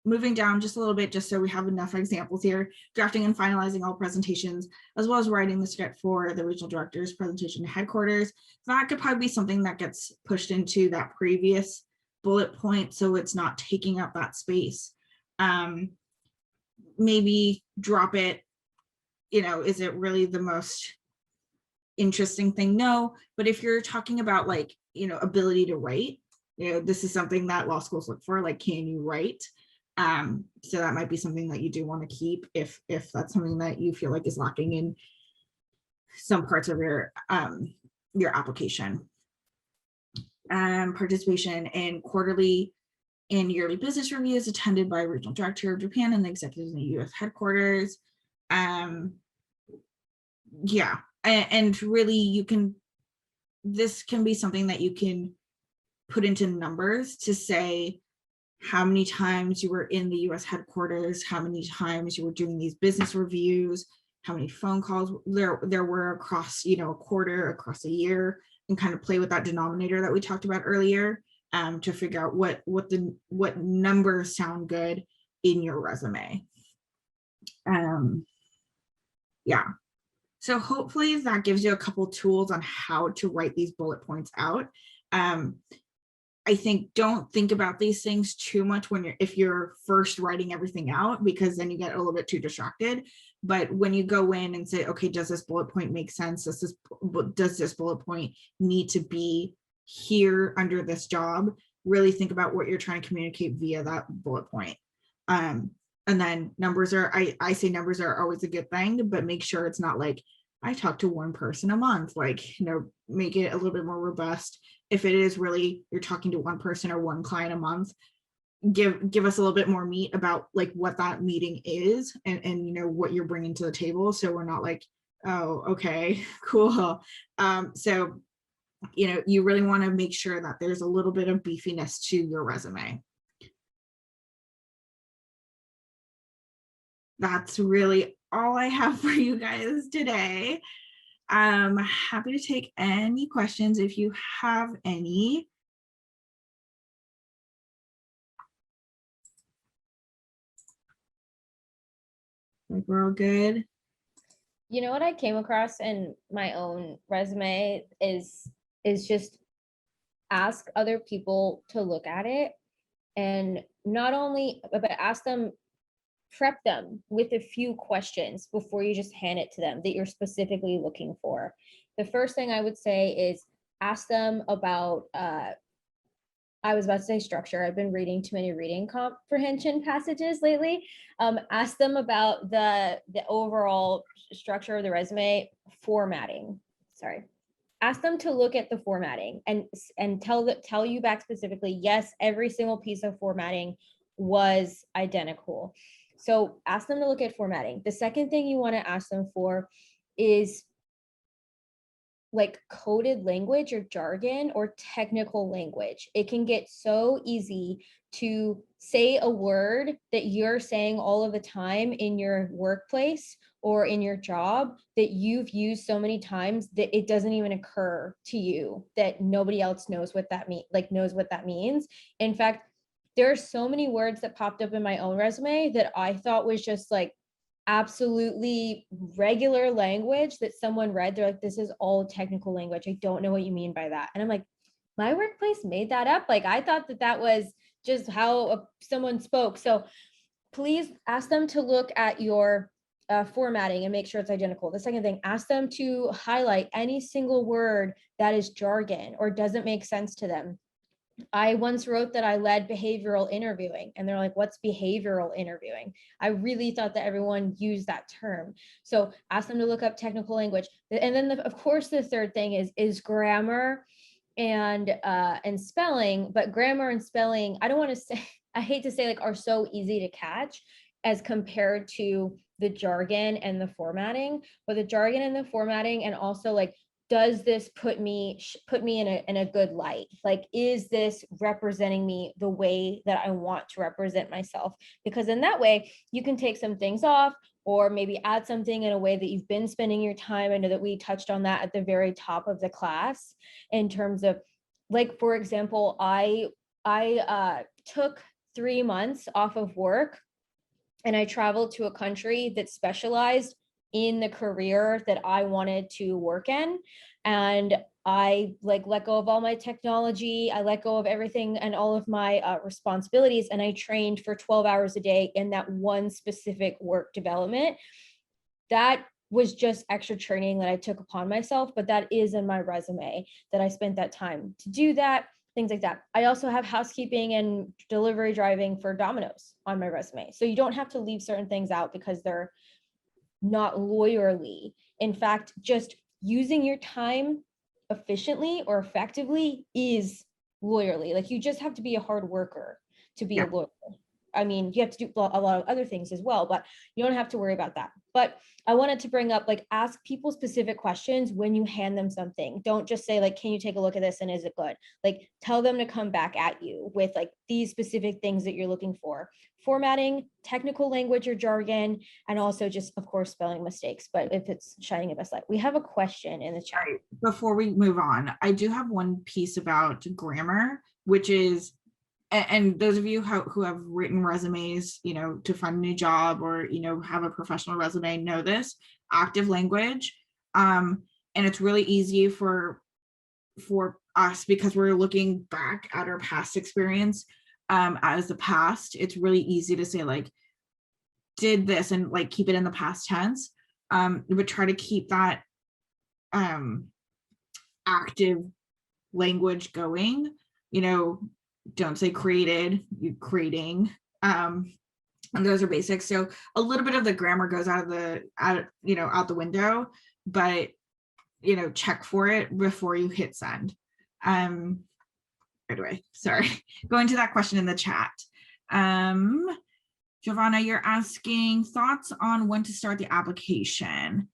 Moving down just a little bit, just so we have enough examples here: drafting and finalizing all presentations, as well as writing the script for the regional director's presentation to headquarters. That could probably be something that gets pushed into that previous bullet point, so it's not taking up that space. Maybe drop it, is it really the most interesting thing? No, but if you're talking about like, ability to write, this is something that law schools look for, like, can you write? So that might be something that you do want to keep if that's something that you feel like is lacking in some parts of your application. Participation in quarterly and yearly business reviews attended by regional director of Japan and the executives in the U.S. headquarters. Yeah, and really this can be something that you can put into numbers to say how many times you were in the US headquarters, how many times you were doing these business reviews, how many phone calls there were across, a quarter, across a year, and kind of play with that denominator that we talked about earlier, to figure out what numbers sound good in your resume. Yeah. So hopefully that gives you a couple tools on how to write these bullet points out. I think don't think about these things too much if you're first writing everything out, because then you get a little bit too distracted. But when you go in and say, okay, does this bullet point make sense? Does this bullet point need to be here under this job? Really think about what you're trying to communicate via that bullet point. And then numbers I say numbers are always a good thing, but make sure it's not like, I talk to one person a month, make it a little bit more robust. If it is really, you're talking to one person or one client a month, give us a little bit more meat about like what that meeting is and what you're bringing to the table. So we're not like, oh, okay, cool. So, you really want to make sure that there's a little bit of beefiness to your resume. That's really all I have for you guys today. I'm happy to take any questions if you have any. Like, we're all good. What I came across in my own resume is just ask other people to look at it, and not only, but ask them, prep them with a few questions before you just hand it to them that you're specifically looking for. The first thing I would say is ask them about, I was about to say structure. I've been reading too many reading comprehension passages lately. Ask them about the overall structure of the resume. Formatting. Sorry. Ask them to look at the formatting and tell you back specifically, yes, every single piece of formatting was identical. So ask them to look at formatting. The second thing you want to ask them for is like coded language or jargon or technical language. It can get so easy to say a word that you're saying all of the time in your workplace or in your job that you've used so many times that it doesn't even occur to you that nobody else knows what that means. In fact, there are so many words that popped up in my own resume that I thought was just like absolutely regular language that someone read. They're like, this is all technical language. I don't know what you mean by that. And I'm like, my workplace made that up. Like, I thought that that was just how someone spoke. So please ask them to look at your formatting and make sure it's identical. The second thing, ask them to highlight any single word that is jargon or doesn't make sense to them. I once wrote that I led behavioral interviewing, and they're like, what's behavioral interviewing? I really thought that everyone used that term. So ask them to look up technical language. And then of course, the third thing is grammar and spelling, but grammar and spelling, I don't want to say, I hate to say, like, are so easy to catch as compared to the jargon and the formatting, but the jargon and the formatting, and also like, does this put me in a good light? Like, is this representing me the way that I want to represent myself? Because in that way, you can take some things off, or maybe add something in a way that you've been spending your time. I know that we touched on that at the very top of the class in terms of, like, for example, I took 3 months off of work and I traveled to a country that specialized in the career that I wanted to work in. And I like let go of all my technology. I let go of everything and all of my responsibilities. And I trained for 12 hours a day in that one specific work development. That was just extra training that I took upon myself, but that is in my resume that I spent that time to do that, things like that. I also have housekeeping and delivery driving for Domino's on my resume. So you don't have to leave certain things out because they're not lawyerly. In fact, just using your time efficiently or effectively is lawyerly. Like, you just have to be a hard worker to be a lawyer. I mean, you have to do a lot of other things as well, but you don't have to worry about that. But I wanted to bring up, like, ask people specific questions when you hand them something. Don't just say, like, can you take a look at this and is it good? Like, tell them to come back at you with, like, these specific things that you're looking for. Formatting, technical language or jargon, and also just, of course, spelling mistakes. But if it's shining a best light. We have a question in the chat. Right. Before we move on, I do have one piece about grammar, which is, and those of you who have written resumes, to find a new job or, have a professional resume know this, active language. And it's really easy for us because we're looking back at our past experience as the past. It's really easy to say, like, did this, and like keep it in the past tense, but try to keep that active language going. Don't say created, you creating. And those are basics. So a little bit of the grammar goes out the window, but check for it before you hit send. Right away. Sorry. Going to that question in the chat. Giovanna, you're asking thoughts on when to start the application.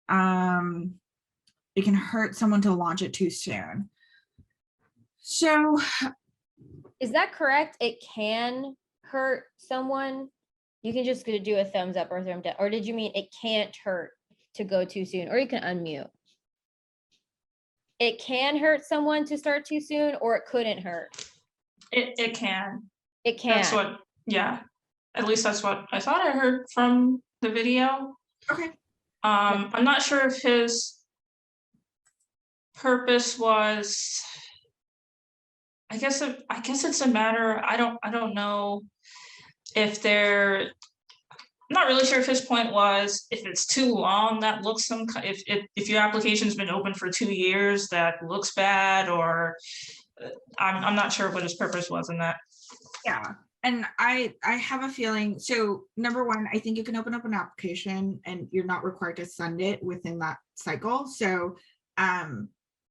It can hurt someone to launch it too soon. So is that correct? It can hurt someone. You can just do a thumbs up or thumbs down. Or did you mean it can't hurt to go too soon? Or you can unmute. It can hurt someone to start too soon, or it couldn't hurt? It can. It can. That's what, yeah. At least that's what I thought I heard from the video. Okay. I'm not sure if his purpose was, I guess it's a matter, I don't know if they're, I'm not really sure if his point was, if it's too long, that looks if your application's been open for 2 years, that looks bad, or I'm not sure what his purpose was in that. Yeah. And I have a feeling, so number one, I think you can open up an application and you're not required to send it within that cycle. So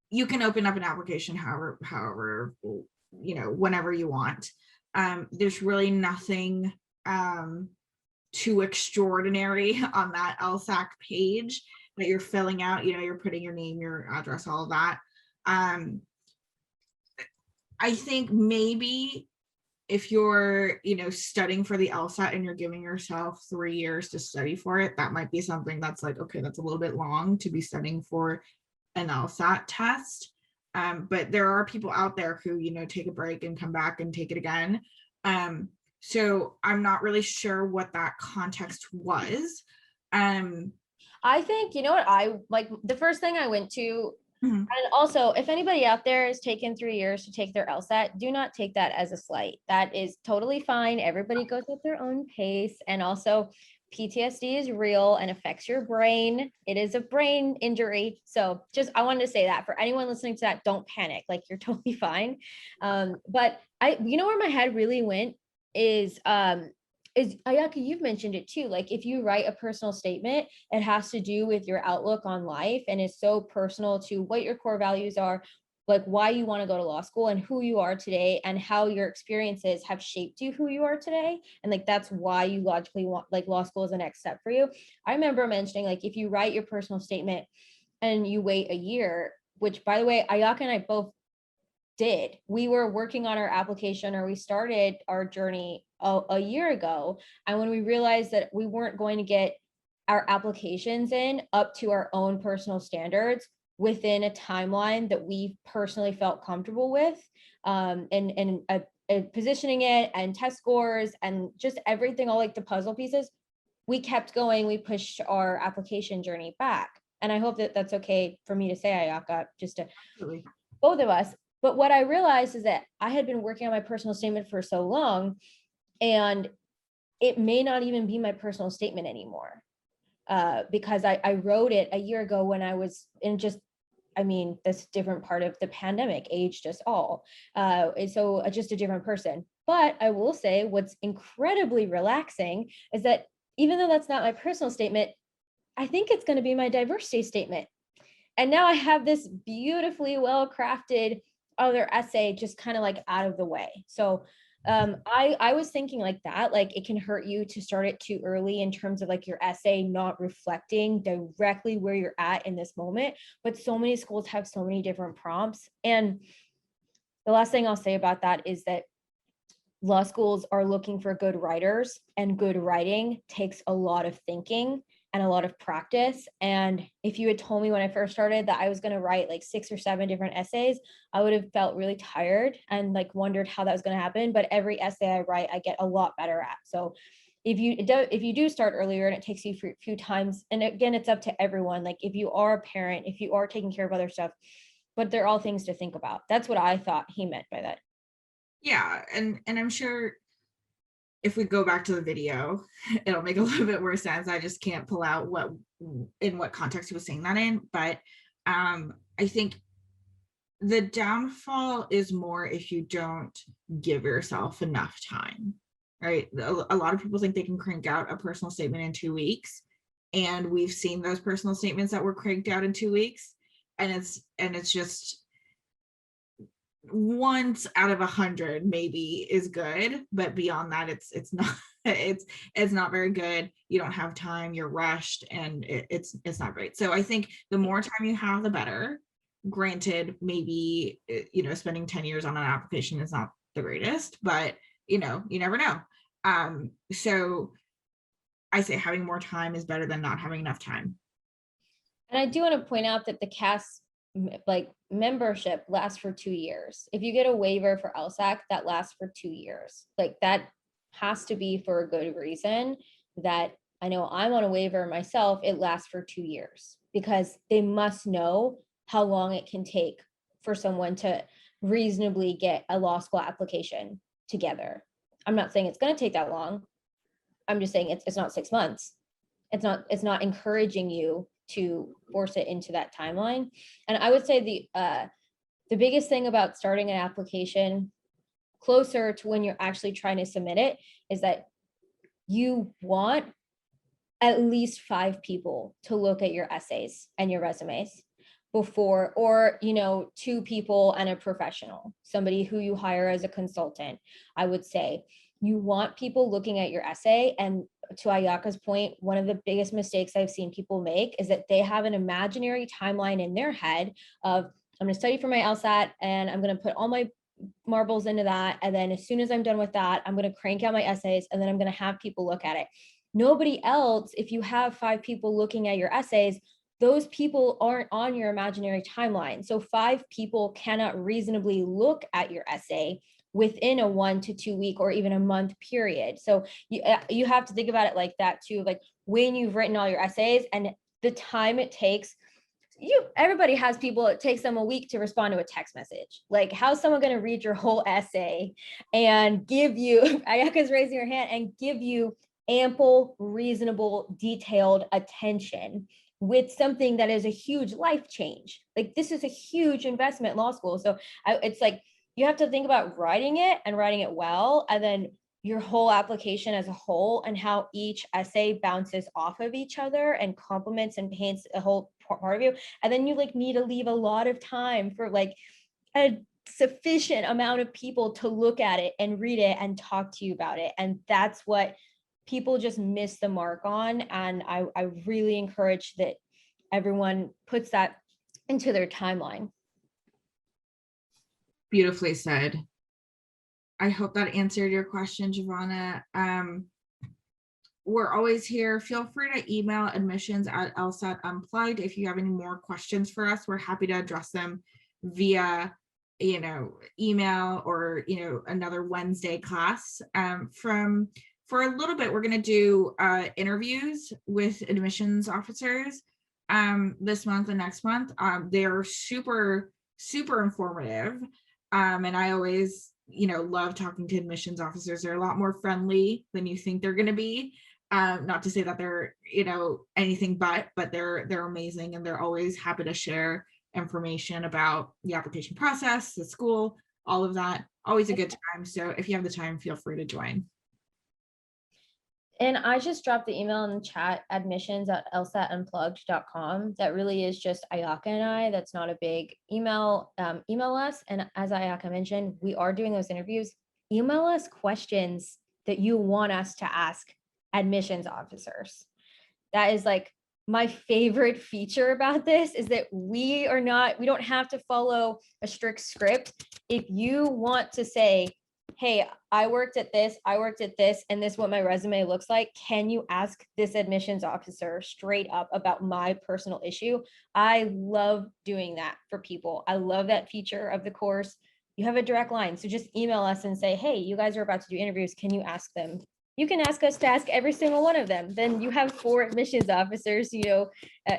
you can open up an application however, whenever you want. There's really nothing too extraordinary on that LSAT page that you're filling out. You're putting your name, your address, all of that. I think maybe if you're, studying for the LSAT and you're giving yourself 3 years to study for it, that might be something that's like, okay, that's a little bit long to be studying for an LSAT test. But there are people out there who, take a break and come back and take it again. So I'm not really sure what that context was. I think, you know what, I like the first thing I went to, Mhm. and also if anybody out there is taking 3 years to take their LSAT, do not take that as a slight. That is totally fine. Everybody goes at their own pace. And also PTSD is real and affects your brain. It is a brain injury. So just, I wanted to say that for anyone listening to that, don't panic. Like, you're totally fine. But you know where my head really went is Ayaka, you've mentioned it too. Like, if you write a personal statement, it has to do with your outlook on life and is so personal to what your core values are, like why you want to go to law school and who you are today and how your experiences have shaped you who you are today. And like, that's why you logically want, like, law school is the next step for you. I remember mentioning, like, if you write your personal statement and you wait a year, which by the way, Ayaka and I both did. We were working on our application, or we started our journey a year ago. And when we realized that we weren't going to get our applications in up to our own personal standards within a timeline that we personally felt comfortable with, and positioning it and test scores and just everything, all like the puzzle pieces, we kept going. We pushed our application journey back. And I hope that that's okay for me to say, Ayaka, just to Absolutely. both of us. But what I realized is that I had been working on my personal statement for so long, and it may not even be my personal statement anymore, because I wrote it a year ago when I was in just, I mean, this different part of the pandemic, aged us all. So just a different person. But I will say what's incredibly relaxing is that even though that's not my personal statement, I think it's going to be my diversity statement. And now I have this beautifully well-crafted other essay just kind of like out of the way. So I was thinking like that, like it can hurt you to start it too early in terms of like your essay not reflecting directly where you're at in this moment. But so many schools have so many different prompts. And the last thing I'll say about that is that law schools are looking for good writers, and good writing takes a lot of thinking and a lot of practice. And if you had told me when I first started that I was going to write like 6 or 7 different essays, I would have felt really tired and like wondered how that was going to happen. But every essay I write, I get a lot better at. So if you do start earlier and it takes you a few times, and again, it's up to everyone. Like, if you are a parent, if you are taking care of other stuff, but they're all things to think about. That's what I thought he meant by that. Yeah, and I'm sure if we go back to the video, it'll make a little bit more sense. I just can't pull out in what context he was saying that in. But I think the downfall is more if you don't give yourself enough time, right? A lot of people think they can crank out a personal statement in 2 weeks. And we've seen those personal statements that were cranked out in 2 weeks. And it's just once out of 100 maybe is good, but beyond that it's not it's not very good. You don't have time, you're rushed, and it's not great. So I think the more time you have, the better. Granted, maybe spending 10 years on an application is not the greatest, but you never know. So I say having more time is better than not having enough time. And I do want to point out that the CAS like membership lasts for 2 years. If you get a waiver for LSAC, that lasts for 2 years. Like, that has to be for a good reason. That I know I'm on a waiver myself, it lasts for 2 years because they must know how long it can take for someone to reasonably get a law school application together. I'm not saying it's going to take that long. I'm just saying it's not 6 months. It's not encouraging you to force it into that timeline. And I would say the biggest thing about starting an application closer to when you're actually trying to submit it is that you want at least 5 people to look at your essays and your resumes before, or 2 people and a professional, somebody who you hire as a consultant. I would say you want people looking at your essay. And to Ayaka's point, one of the biggest mistakes I've seen people make is that they have an imaginary timeline in their head of, I'm going to study for my LSAT and I'm going to put all my marbles into that. And then as soon as I'm done with that, I'm going to crank out my essays and then I'm going to have people look at it. Nobody else, if you have 5 people looking at your essays, those people aren't on your imaginary timeline. So 5 people cannot reasonably look at your essay within a 1 to 2 week or even a month period. So you have to think about it like that too, like when you've written all your essays and the time it takes. Everybody has people, it takes them a week to respond to a text message. Like, how's someone going to read your whole essay and give you, Ayaka's raising her hand, and give you ample, reasonable, detailed attention with something that is a huge life change? Like, this is a huge investment in law school. So it's like, you have to think about writing it and writing it well, and then your whole application as a whole, and how each essay bounces off of each other and complements and paints a whole part of you. And then you like need to leave a lot of time for like a sufficient amount of people to look at it and read it and talk to you about it. And that's what people just miss the mark on. And I really encourage that everyone puts that into their timeline. Beautifully said. I hope that answered your question, Giovanna. We're always here. Feel free to email admissions@lsatunplugged if you have any more questions for us. We're happy to address them via, email or, another Wednesday class. For a little bit, we're going to do interviews with admissions officers this month and next month. They're super, super informative. And I always love talking to admissions officers. They're a lot more friendly than you think they're going to be. Not to say that they're, anything but they're amazing, and they're always happy to share information about the application process, the school, all of that. Always a good time. So if you have the time, feel free to join. And I just dropped the email in the chat, admissions@lsatunplugged.com. That really is just Ayaka and I. That's not a big email. Email us. And as Ayaka mentioned, we are doing those interviews. Email us questions that you want us to ask admissions officers. That is like my favorite feature about this, is that we don't have to follow a strict script. If you want to say, hey, I worked at this, and this is what my resume looks like, can you ask this admissions officer straight up about my personal issue? I love doing that for people. I love that feature of the course. You have a direct line. So just email us and say, hey, you guys are about to do interviews. Can you ask them? You can ask us to ask every single one of them. Then you have 4 admissions officers,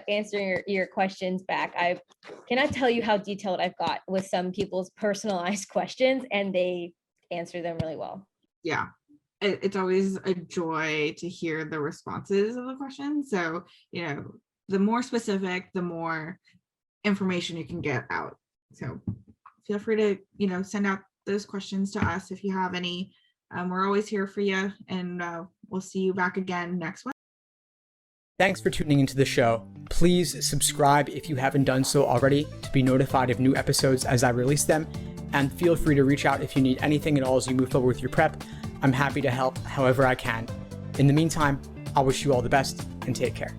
answering your questions back. I cannot tell you how detailed I've got with some people's personalized questions, and they answer them really well. Yeah, it's always a joy to hear the responses of the questions. So, the more specific, the more information you can get out. So feel free to, send out those questions to us if you have any. We're always here for you, and we'll see you back again next week. Thanks for tuning into the show. Please subscribe if you haven't done so already to be notified of new episodes as I release them. And feel free to reach out if you need anything at all as you move forward with your prep. I'm happy to help however I can. In the meantime, I'll wish you all the best and take care.